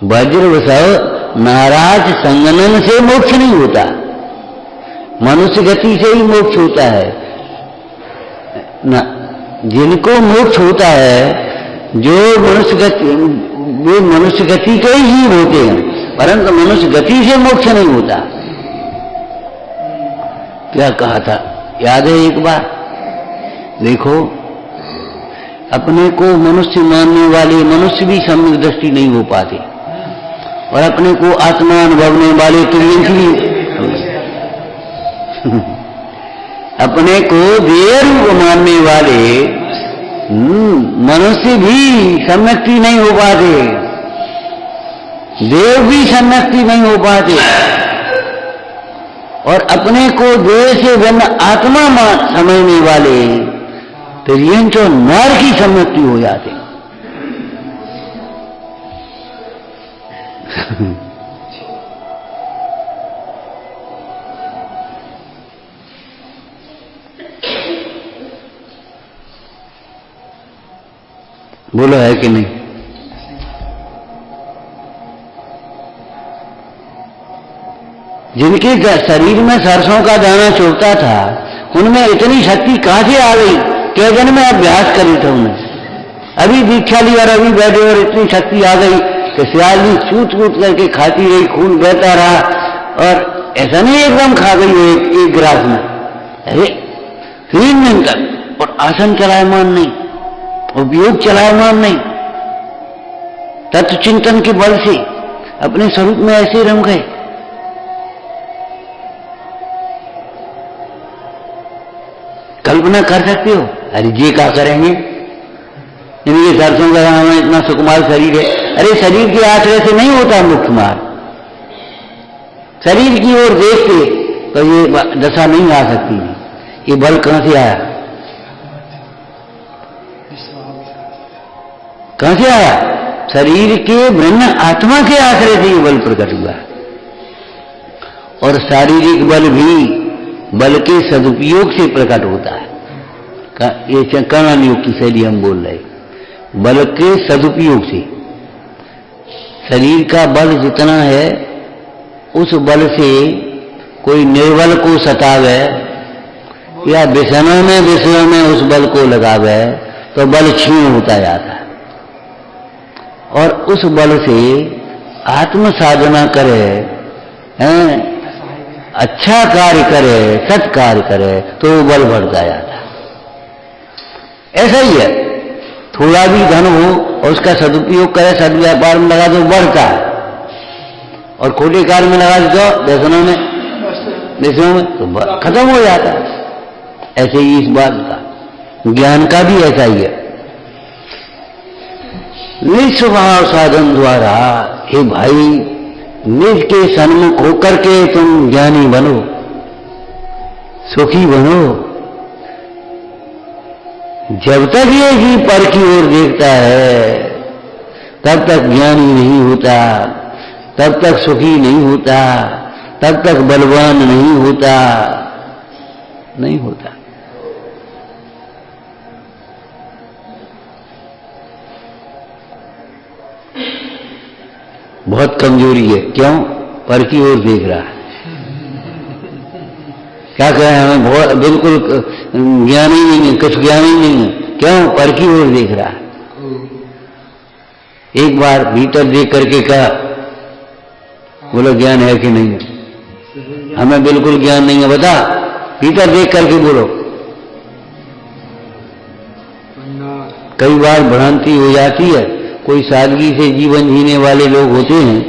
वज्र वृषभ नाराज संगठन से मोक्ष नहीं होता, मनुष्य गति से ही मोक्ष होता है ना। जिनको मोक्ष होता है जो मनुष्य गति, वे मनुष्य गति के ही जीव होते हैं, परंतु मनुष्य गति से मोक्ष नहीं होता। क्या कहा था याद है? एक बार देखो, अपने को मनुष्य मानने वाले मनुष्य भी सम्यक दृष्टि नहीं हो पाते, और अपने को आत्मा अनुभवने वाले त्रियंशी अपने को देव मानने वाले मनुष्य भी सम्यक्ति नहीं हो पाते, देव भी सम्यक्ति नहीं हो पाते, और अपने को देह से भिन्न आत्मा समझने वाले त्रियंश और नर की सम्यक्ति हो जाते। बोलो है कि नहीं? जिनके शरीर में सरसों का दाना चुभता था, उनमें इतनी शक्ति कहां से आ गई? क्या जन्म में अभ्यास करी था उन्हें, अभी दीक्षा ली और अभी बैठे और इतनी शक्ति आ गई कि सियाली चूट चूट करके खाती रही, खून बहता रहा, और ऐसा नहीं एकदम खा गई एक गिलास में, अरे 3 दिन तक, और आसन चलायमान नहीं, उपयोग चलायमान नहीं, तत्व चिंतन के बल से अपने स्वरूप में ऐसे रम गए। कल्पना कर सकते हो? अरे ये क्या करेंगे, इनके सरसों का दाना, इतना सुकुमार शरीर है। अरे शरीर के आश्रय से नहीं होता मुख्य मार्ग, शरीर की ओर देखते तो ये दशा नहीं आ सकती। ये बल कहां से आया? कहां से आया? शरीर के भिन्न आत्मा के आश्रय से ये बल प्रकट हुआ। और शारीरिक बल भी बल के सदुपयोग से प्रकट होता है। ये कर्णन योग की शैली हम बोल रहे, बल के सदुपयोग से। शरीर का बल जितना है, उस बल से कोई निर्बल को सतावे या विषयों में उस बल को लगावे तो बल क्षीण होता जाता है, और उस बल से आत्म साधना करे, अच्छा कार्य करे, सत्कार्य करे, तो वो बल बढ़ता जाता है। ऐसा ही है, थोड़ा भी धन हो और उसका सदुपयोग करे, सदव्यापार में लगा तो बढ़ता है, और खोटे कार्य में लगा दो देशों में तो खत्म हो जाता है। ऐसे ही इस बात का ज्ञान का भी ऐसा ही है। निस्वभाव साधन द्वारा, हे भाई, निज के सन्मुख होकर के तुम ज्ञानी बनो, सुखी बनो। जब तक ये जीव पर की ओर देखता है, तब तक ज्ञानी नहीं होता, तब तक सुखी नहीं होता, तब तक बलवान नहीं होता, नहीं होता। बहुत कमजोरी है। क्यों? पर की ओर देख रहा है। क्या कहें, हमें बहुत बिल्कुल ज्ञान ही नहीं है, कुछ ज्ञान ही नहीं है। क्यों? पर की ओर देख रहा है। एक बार भीतर देख करके कहा, बोलो ज्ञान है कि नहीं है? हमें बिल्कुल ज्ञान नहीं है, बता। भीतर देख करके बोलो। कई बार भ्रांति हो जाती है, कोई सादगी से जीवन जीने वाले लोग होते हैं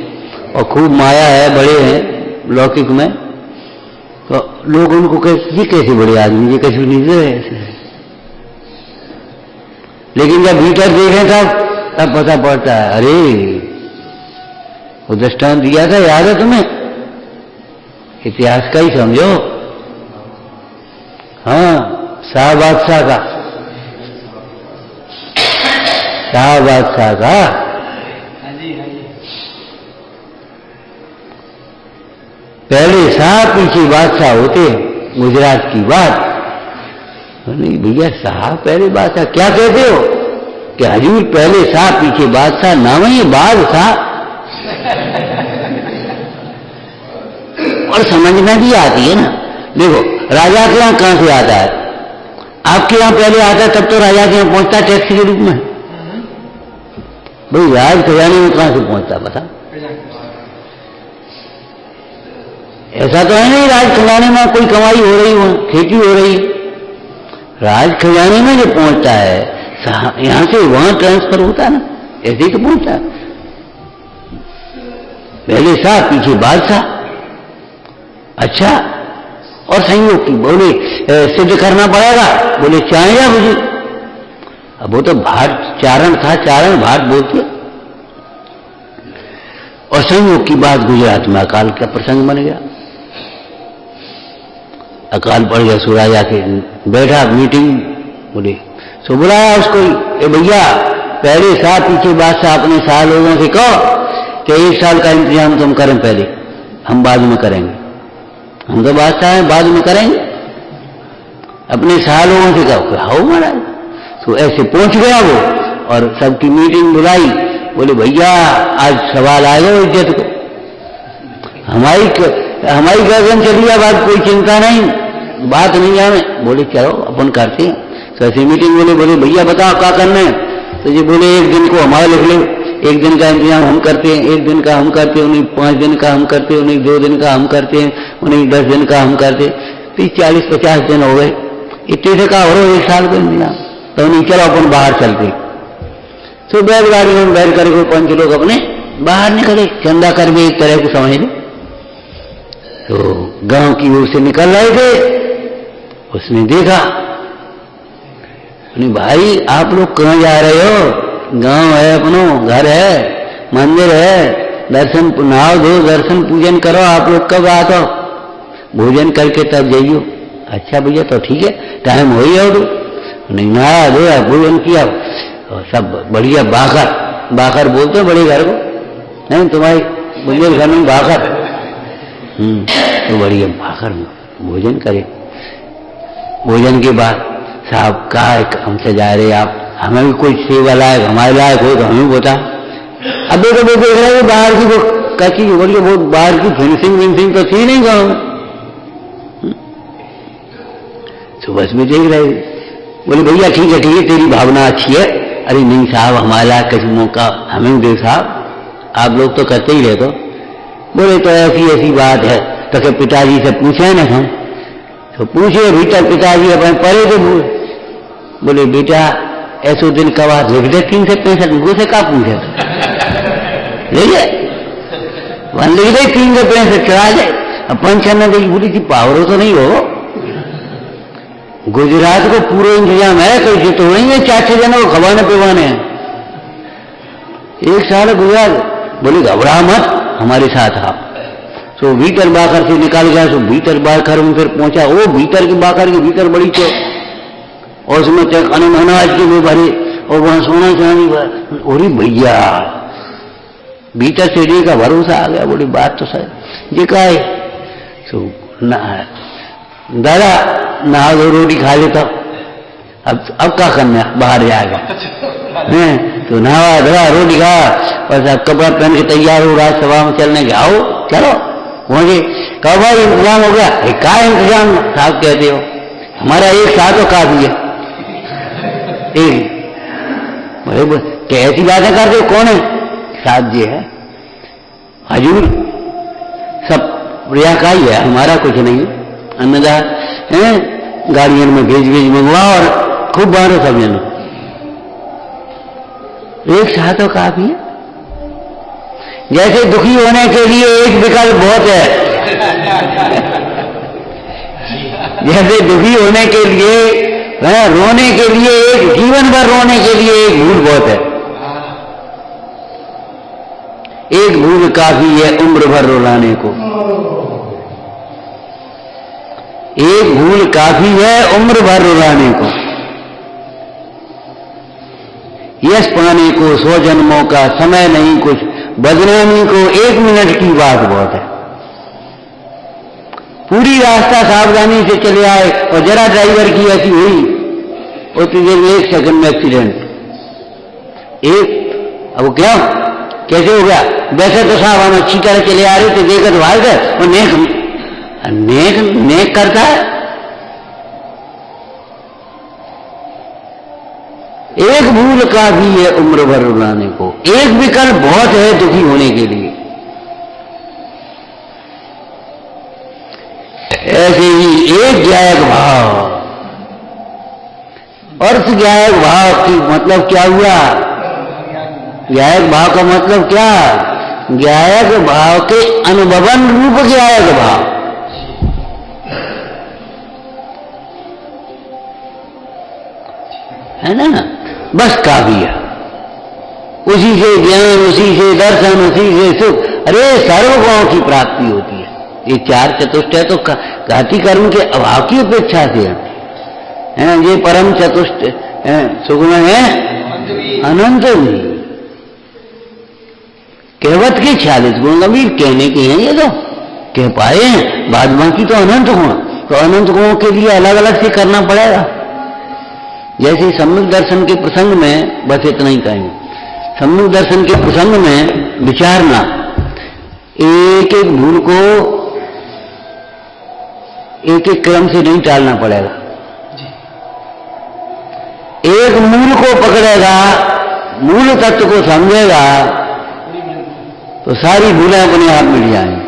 और खूब माया है, बड़े हैं लौकिक में, तो लोग उनको कहते ये कैसे बड़े आदमी, ये कैसे नीचे है। लेकिन जब भीतर देखें तब पता पड़ता है, अरे वो दृष्टांत दिया था, याद है तुम्हें? इतिहास का ही समझो। हाँ, शाह बादशाह का, शाह बादशाह का पहले शाह पीछे बादशाह होते, गुजरात की बात। नहीं भैया, शाह पहले बादशाह क्या कहते हो? कि हजूर पहले शाह पीछे बादशाह, नाम ही बादशाह। और समझ में भी आती है ना, देखो राजा के यहाँ कहां से आता है? आपके यहाँ पहले आता है, तब तो राजा के यहाँ पहुंचता है टैक्सी के रूप में। भाई राज खजाने में कहां से पहुंचता बता? ऐसा तो है नहीं राज खजाने में कोई कमाई हो रही हो, खेती हो रही। राज खजाने में जो पहुंचता है यहां से वहां ट्रांसफर होता है ना, ऐसे ही तो पहुंचता है। पहले शाह पीछे बादशाह। अच्छा, और संयोग की बोले सिद्ध करना पड़ेगा, बोले चाहे या मुझे। अब वो तो भाट चारण था, चारण भाट बोलते। और संयोग की बात गुजरात में अकाल का प्रसंग बन गया। अकाल पड़ गया, सो राजा के बैठा मीटिंग, बोले सो बुलाया उसको, ए भैया पहले साल पीछे बादशाह अपने साल लोगों से कहो कि 1 साल का इंतजाम तुम करें, पहले हम बाद में करेंगे। हम तो बादशाह हैं, बाद में करेंगे। अपने साल लोगों से कहो, आओ महाराज। तो ऐसे पहुंच गया वो और सबकी मीटिंग बुलाई। बोले भैया आज सवाल आएगा इज्जत को, हमारी गर्दन चली है, बात कोई चिंता नहीं, बात नहीं आवे। बोले चलो अपन करते हैं। तो ऐसी मीटिंग बोले भैया बताओ क्या करना है? तो ये बोले 1 दिन को हमारा लिख लो, 1 दिन का इंतजाम हम करते हैं, 1 दिन का हम करते हैं, उन्हें 5 दिन का हम करते हैं, उन्हें 2 दिन का हम करते हैं, उन्हें 10 दिन का हम करते हैं। 30, 40, 50 दिन हो गए, इतने से का हो रहा 1 साल का इंतजाम। तो नहीं चलो अपन बाहर चलते। तो बैलगाड़ी में बैठ करके 5 लोग अपने बाहर निकले, चंदा कर भी एक तरह को समझ लो। तो गांव की ओर से निकल रहे थे, उसने देखा, भाई आप लोग कहां जा रहे हो? गांव है अपनो, घर है, मंदिर है, दर्शन नहाओ धो, दर्शन पूजन करो। आप लोग कब आते हो? भोजन करके तब जाइयो। अच्छा भैया तो ठीक है, टाइम हो ही हो। नहीं नहाया धोया, भोजन किया, और सब बढ़िया बाखर बोलते हो बड़े घर को, नहीं तुम्हारे बुजुर्ग घर में बाखर, तो बढ़िया बाखर में भोजन करे। भोजन के बाद साहब कहा हमसे जा रहे आप, हमें भी कोई सेवा लायक, हमारे लायक हो तो हमें बता। अब देखो देख रहे हो बाहर की वो कच्ची बोलिए, वो बाहर की फिनिशिंग विनिशिंग तो थी नहीं गाँव में। तो बस में देख रहे, बोले भैया ठीक है तेरी भावना अच्छी है। अरे नहीं साहब हमारे लायक कुछ मौका हमें दे साहब, आप लोग तो करते ही रहते। बोले तो ऐसी बात है, तो क्या पिताजी से पूछे ना हम? तो पूछे भीतर, पिताजी अपने परे थे। बोले बेटा ऐसो दिन कवा लिख दे 3 से 65 मुझे से का पूछे लिखे वन लिख दे 3 से 65 चढ़ा जाए। अपन छन्ना देखी बोली थी पावरों तो नहीं हो, गुजरात को पूरा इंतजाम है, कैसे तो नहीं है 4-6 जनों को खवाने पिवाने हैं। 1 साल गुजरात। बोले घबरा मत, हमारे साथ आप। तो भीतर बाकर से निकाल गया, तो भीतर बाकर में फिर पहुंचा। वो भीतर की बाकर के भीतर बड़ी चो, और उसमें खाने अनाज के भी भरे, और वहां सोना चांदी भर। और भैया भीतर से जी का भरोसा आ गया। बोली बात तो सही जी का है। तो दादा नहा दो, रोटी खा लेता, अब क्या करना, बाहर जाएगा। तो नहावा धोआ, रोटी खा, और सब कपड़ा पहन के तैयार हो, राज सभा में चलने के। आओ चलो पहुंचे। कहा भाई इंतजाम हो गया? क्या इंतजाम साहब कहते हो? हमारा 1 साल तो काफी है। कैसी बातें करते हो? कौन है? साहब जी है, हजूर सब रिया का ही है, हमारा कुछ नहीं। अन्नदान है, गाड़ियों में भेज मंगवा और खूब बाहर सब जन। 1 साल तो काफी है। जैसे दुखी होने के लिए एक विकल्प बहुत है, जैसे दुखी होने के लिए, रोने के लिए एक, जीवन भर रोने के लिए एक भूल बहुत है। एक भूल काफी है उम्र भर रुलाने को। एक भूल काफी है उम्र भर रुलाने को। यश पाने को 100 जन्मों का समय नहीं कुछ, बदनामी को 1 मिनट की बात बहुत है। पूरी रास्ता सावधानी से चले आए और जरा ड्राइवर की ऐसी हुई और तुझे 1 सेकंड में एक्सीडेंट। अब क्या कैसे हो गया? वैसे तो साहब हम अच्छी तरह चले आ रहे थे, देखकर भाग गए और नेक नेक नेक करता है। एक भूल का भी है उम्र भर रुलाने को, एक विकल्प बहुत है दुखी होने के लिए। ऐसे ही एक ज्ञायक भाव, अर्थ ज्ञायक भाव की मतलब क्या हुआ? ज्ञायक भाव का मतलब क्या? ज्ञायक भाव के अनुभवन रूप ज्ञायक भाव। है ना? बस काफी है, उसी से ज्ञान, उसी से दर्शन, उसी से सुख, अरे सर्वगुणों की प्राप्ति होती है। ये चार चतुष्टय तो घाती कर्म के अभाव की अपेक्षा से है ना। ये परम चतुष्ट सुगुण है अनंत भी, कहवत के 46 गुण गंभीर कहने के हैं, ये तो कह पाए हैं, बाद बाकी तो अनंत गुण। तो अनंत गुणों के लिए अलग अलग से करना पड़ेगा। जैसे सम्यक दर्शन के प्रसंग में, बस इतना ही कहेंगे, सम्यक दर्शन के प्रसंग में विचारना, एक एक भूल को एक एक क्रम से नहीं टालना पड़ेगा। एक मूल को पकड़ेगा, मूल तत्व को समझेगा, तो सारी भूलें अपने आप मिट जाएंगी।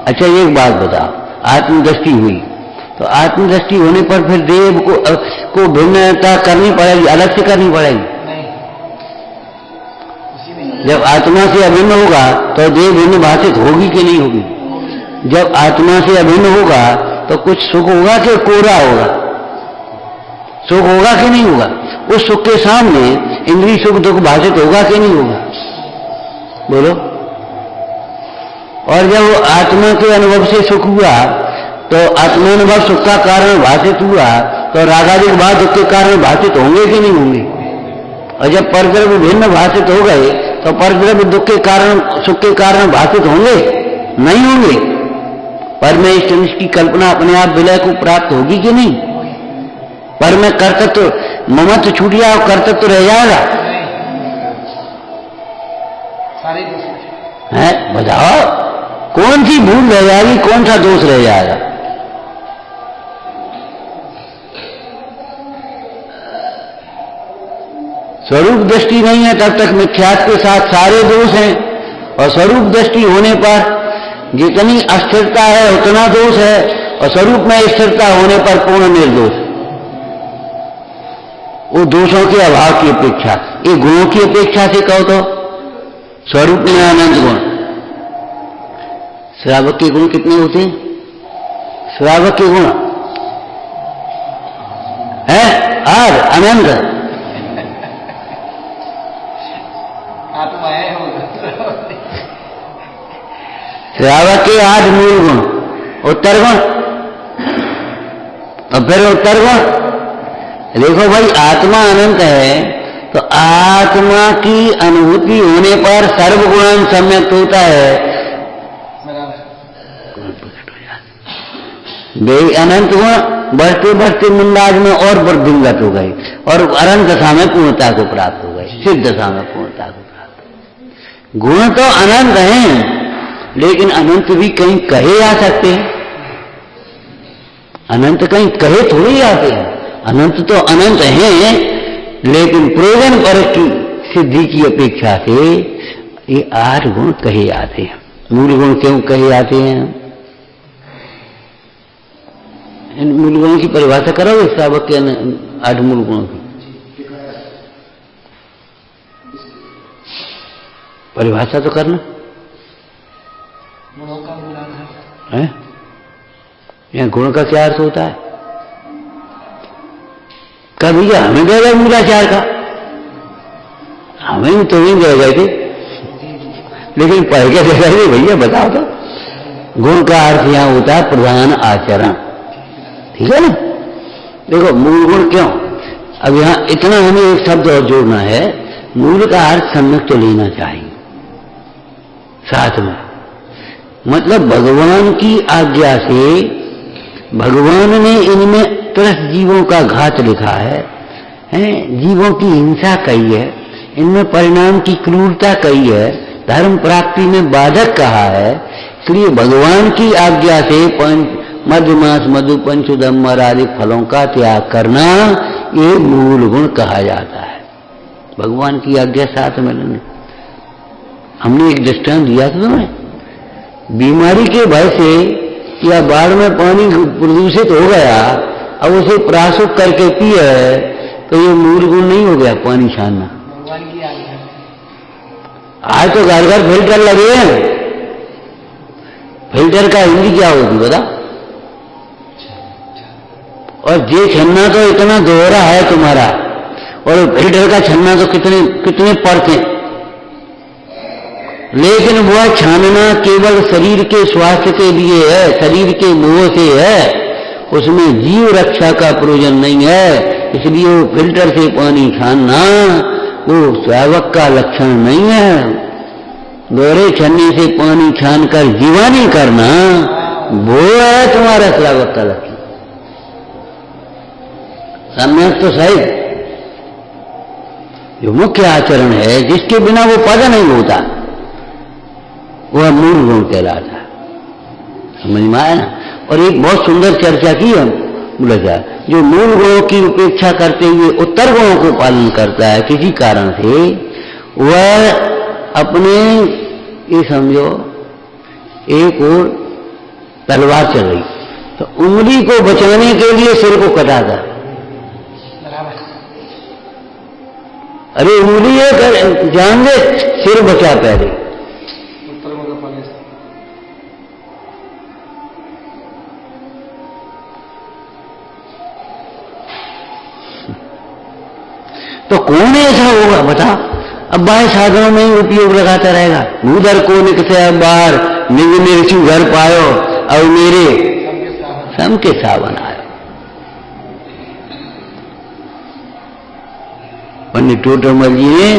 अच्छा एक बात बताओ, आत्मदृष्टि हुई तो आत्मदृष्टि होने पर फिर देव को भिन्नता करनी पड़ेगी, अलग से करनी पड़ेगी। जब आत्मा से अभिन्न होगा तो देव भिन्न भाषित होगी कि नहीं होगी? जब आत्मा से अभिन्न होगा तो कुछ सुख होगा कि कोरा होगा? सुख होगा कि नहीं होगा? उस सुख के सामने इंद्रिय सुख दुख भाषित होगा कि नहीं होगा? बोलो। और जब आत्मा के अनुभव से सुख हुआ तो आत्मानुभव सुख का कारण भाषित हुआ, तो रागादि बाद दुख के कारण भाषित होंगे कि नहीं होंगे? और जब परद्रव्य भिन्न भाषित हो गए तो परद्रव्य दुख के कारण सुख के कारण भाषित होंगे? नहीं होंगे। परमेष्ठ की कल्पना अपने आप विलय को प्राप्त होगी कि नहीं? पर में कर्तृत्व ममत्व छूट गया और कर्तृत्व रह जाएगा। है बताओ, कौन सी भूल रह जाएगी, कौन सा दोष रह जाएगा? स्वरूप दृष्टि नहीं है तब तक मिथ्यात्व के साथ सारे दोष हैं, और स्वरूप दृष्टि होने पर जितनी अस्थिरता है उतना दोष है, और स्वरूप में स्थिरता होने पर पूर्ण निर्दोष। वो दोषों के अभाव की अपेक्षा, ये गुणों की अपेक्षा से कहो तो स्वरूप में अनंत गुण। श्रावक के गुण कितने होते हैं? श्रावक के गुण है आर अनंत। श्रावक के 8 मूल गुण, उत्तर गुण, और फिर उत्तर गुण। देखो भाई, आत्मा अनंत है तो आत्मा की अनुभूति होने पर सर्वगुण सम्यक होता है। वे अनंत गुण बढ़ते बढ़ते मुंडाज में और वृद्धिंगत हो गए, और अनंत दशा में पूर्णता को प्राप्त हो गए, सिद्ध दशा में पूर्णता को प्राप्त हो गए। गुण तो अनंत हैं, लेकिन अनंत भी कहीं कहे आ सकते हैं। अनंत कहीं कहे थोड़ी आते हैं। अनंत तो अनंत हैं, लेकिन प्रयोजन पर की सिद्धि की अपेक्षा से ये 8 गुण कहे आते हैं। मूल गुण क्यों कहे आते हैं? इन मूल गुणों की परिभाषा करो, श्रावक के 8 मूल गुणों की परिभाषा तो करना है। यहाँ गुण का क्या अर्थ होता है? कभी हमें दे गए मूलाचार का, हमें तो नहीं दे गए थे, लेकिन पढ़ के दे गए भैया बताओ तो। गुण का अर्थ यहाँ होता है प्रधान आचरण, ठीक है ना। देखो मूल गुण क्यों, अब यहाँ इतना हमें एक शब्द और जोड़ना है, मूल का अर्थ सम्यक तो लेना चाहिए साथ में। मतलब भगवान की आज्ञा से भगवान ने इनमें त्रस्त जीवों का घात लिखा है, जीवों की हिंसा कही है, इनमें परिणाम की क्रूरता कही है, धर्म प्राप्ति में बाधक कहा है। इसलिए भगवान की आज्ञा से मधुमास मधु पंचुदम और आदि फलों का त्याग करना, ये मूल गुण कहा जाता है। भगवान की आज्ञा साथ में लेने। हमने एक दृष्टांत दिया था तुम्हें, बीमारी के भय से या बाढ़ में पानी प्रदूषित हो गया, अब उसे प्राशुक करके पिए तो ये मूल गुण नहीं हो गया पानी छानना। भगवान की आज्ञा। आज तो घर घर फिल्टर लगे हैं। फिल्टर का हिंदी क्या होती बता? और ये छन्ना तो इतना दोहरा है तुम्हारा, और फिल्टर का छन्ना तो कितने कितने पड़ते, लेकिन वह छानना केवल शरीर के स्वास्थ्य के लिए है, शरीर के मोह से है, उसमें जीव रक्षा का प्रयोजन नहीं है। इसलिए वो फिल्टर से पानी छानना वो श्रावक का लक्षण नहीं है। दोहरे छन्ने से पानी छानकर जीवानी करना वो है तुम्हारा श्रावक का लक्षण। सम्यक तो सही, जो मुख्य आचरण है जिसके बिना वो पद नहीं होता, वह मूल गुण कहलाता है। समझ में आया ना? और एक बहुत सुंदर चर्चा की हम बोला जाए, जो मूल गुणों की उपेक्षा करते हुए उत्तर गुणों को पालन करता है किसी कारण से, वह अपने ये समझो एक और तलवार चल रही तो उंगली को बचाने के लिए सिर को कटाता। अरे उंगली है जान दे, सिर बचा पहले। तो कौन ऐसा होगा बता? अब बाह्य साधनों में ही उपयोग लगाता रहेगा। उधर को निकसे बाहर निज निरचू घर पायो, और मेरे सम के सावन आयो। पंडित टोटरमल जी ने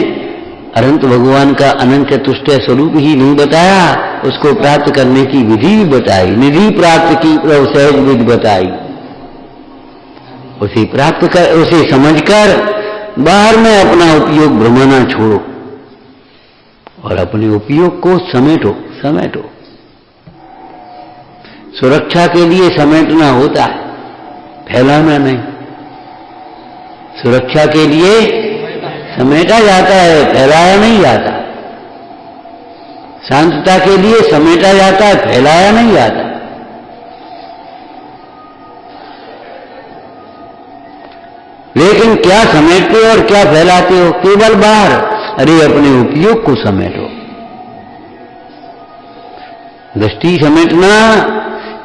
अनंत भगवान का अनंत चतुष्टय स्वरूप ही नहीं बताया, उसको प्राप्त करने की विधि भी बताई, निधि प्राप्त की सहज विधि बताई। उसे प्राप्त कर, उसे समझकर बाहर में अपना उपयोग भ्रमना छोड़ो और अपने उपयोग को समेटो। सुरक्षा के लिए समेटना होता है, फैलाना नहीं। सुरक्षा के लिए समेटा जाता है, फैलाया नहीं जाता। शांतता के लिए समेटा जाता है, फैलाया नहीं जाता। लेकिन क्या समेटते हो और क्या फैलाते हो? केवल बाहर। अरे अपने उपयोग को समेटो। दृष्टि समेटना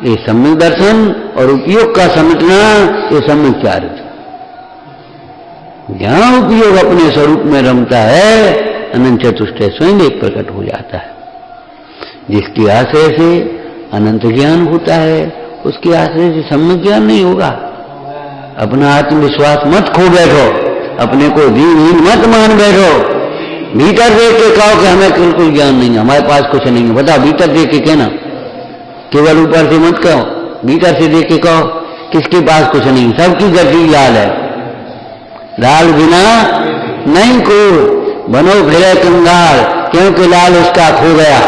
ये सम्यक दर्शन, और उपयोग का समेटना ये सम्यक चारित्र। जहां उपयोग अपने स्वरूप में रमता है, अनंत चतुष्टय स्वयं एक प्रकट हो जाता है। जिसके आश्रय से अनंत ज्ञान होता है, उसके आश्रय से सम्यक ज्ञान नहीं होगा। अपना आत्मविश्वास मत खो बैठो, अपने को दीनहीन मत मान बैठो। भीतर देख के कहो कि हमें बिल्कुल ज्ञान नहीं है, हमारे पास कुछ नहीं है। बताओ, भीतर देख के कहना, केवल ऊपर से मत कहो, भीतर से देख के कहो किसके पास कुछ नहीं। सबकी गति लाल है, लाल बिना नहीं को बनो फिरे कंगाल, क्योंकि लाल उसका खो गया।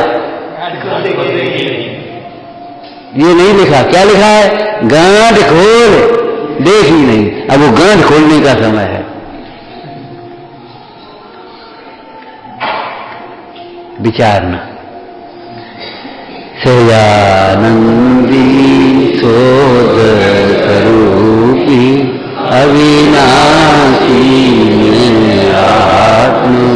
ये नहीं लिखा, क्या लिखा है? गांठ खोल देख ही नहीं। अब वो गांठ खोलने का समय है। विचारना। सहजानंदी शोध स्वरूपी अविनाशी आत्मस्वरूप,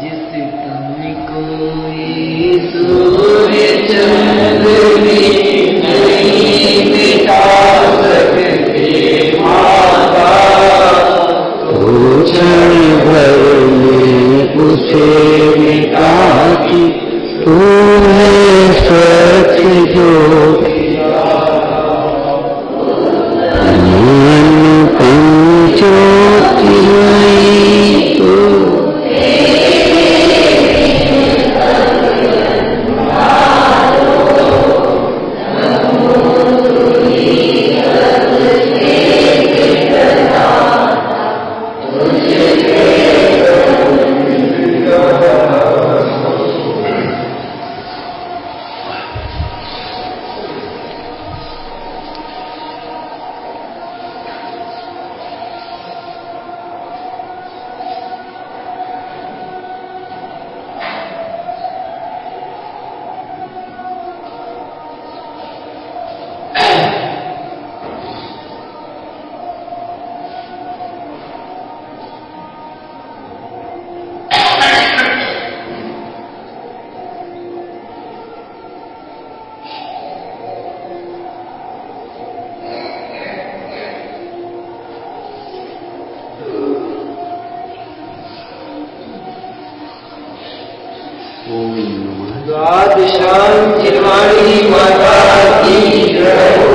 जिस तन कोई ओम नमः। द्वादशां निर्वाणी माता की जय।